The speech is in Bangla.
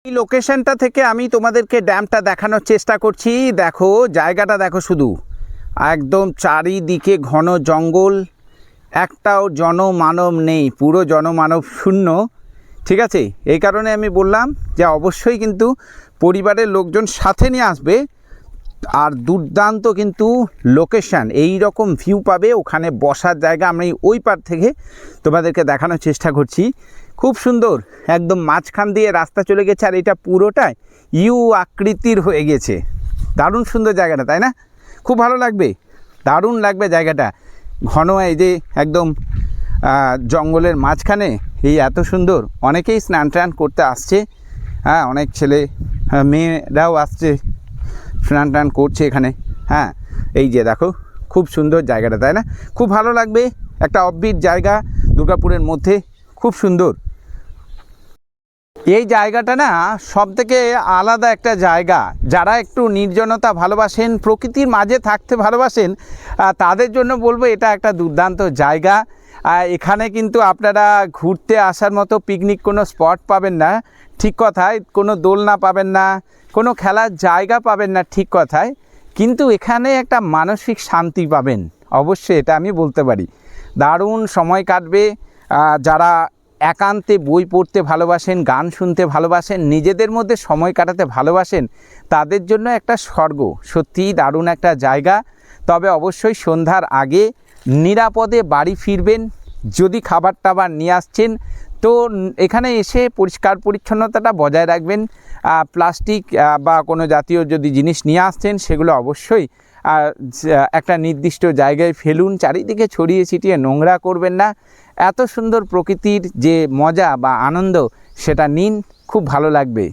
এই লোকেশনটা থেকে আমি তোমাদেরকে ড্যামটা দেখানোর চেষ্টা করছি। দেখো জায়গাটা দেখো, শুধু একদম চারিদিকে ঘন জঙ্গল, একটাও জনমানব নেই, পুরো জনমানব শূন্য। ঠিক আছে, এই কারণে আমি বললাম যে অবশ্যই কিন্তু পরিবারের লোকজন সাথে নিয়ে আসবে। আর দুর্দান্ত কিন্তু লোকেশান, এই রকম ভিউ পাবে, ওখানে বসার জায়গা। আমি ওই পার থেকে তোমাদেরকে দেখানোর চেষ্টা করছি। খুব সুন্দর, একদম মাঝখান দিয়ে রাস্তা চলে গেছে, আর এটা পুরোটাই ইউ আকৃতির হয়ে গেছে। দারুণ সুন্দর জায়গাটা, তাই না? খুব ভালো লাগবে, দারুণ লাগবে জায়গাটা। ঘন এই যে একদম জঙ্গলের মাঝখানে এই এত সুন্দর। অনেকেই স্নান টান করতে আসছে, হ্যাঁ, অনেক ছেলে মেয়েরাও আসছে, স্নান টান করছে এখানে। হ্যাঁ, এই যে দেখো খুব সুন্দর জায়গাটা, তাই না? খুব ভালো লাগবে, একটা অফবিট জায়গা দুর্গাপুরের মধ্যে, খুব সুন্দর। এই জায়গাটা না সবথেকে আলাদা একটা জায়গা। যারা একটু নির্জনতা ভালোবাসেন, প্রকৃতির মাঝে থাকতে ভালোবাসেন, তাদের জন্য বলবো এটা একটা দুর্দান্ত জায়গা। এখানে কিন্তু আপনারা ঘুরতে আসার মতো পিকনিক কোনো স্পট পাবেন না, ঠিক কথায়। কোনো দোলনা পাবেন না, কোনো খেলার জায়গা পাবেন না, ঠিক কথায়। কিন্তু এখানে একটা মানসিক শান্তি পাবেন, অবশ্যই, এটা আমি বলতে পারি। দারুণ সময় কাটবে। যারা একান্তে বই পড়তে ভালোবাসেন, গান শুনতে ভালোবাসেন, নিজেদের মধ্যে সময় কাটাতে ভালোবাসেন, তাদের জন্য একটা স্বর্গ। সত্যিই দারুণ একটা জায়গা। তবে অবশ্যই সন্ধ্যার আগে নিরাপদে বাড়ি ফিরবেন। যদি খাবার টাবার নিয়ে আসছেন তো এখানে এসে পরিষ্কার পরিচ্ছন্নতাটা বজায় রাখবেন। প্লাস্টিক বা কোনো জাতীয় যদি জিনিস নিয়ে আসছেন সেগুলো অবশ্যই একটা নির্দিষ্ট জায়গায় ফেলুন, চারিদিকে ছড়িয়ে ছিটিয়ে নোংরা করবেন না। এত সুন্দর প্রকৃতির যে মজা বা আনন্দ, সেটা নিন, খুব ভালো লাগবে।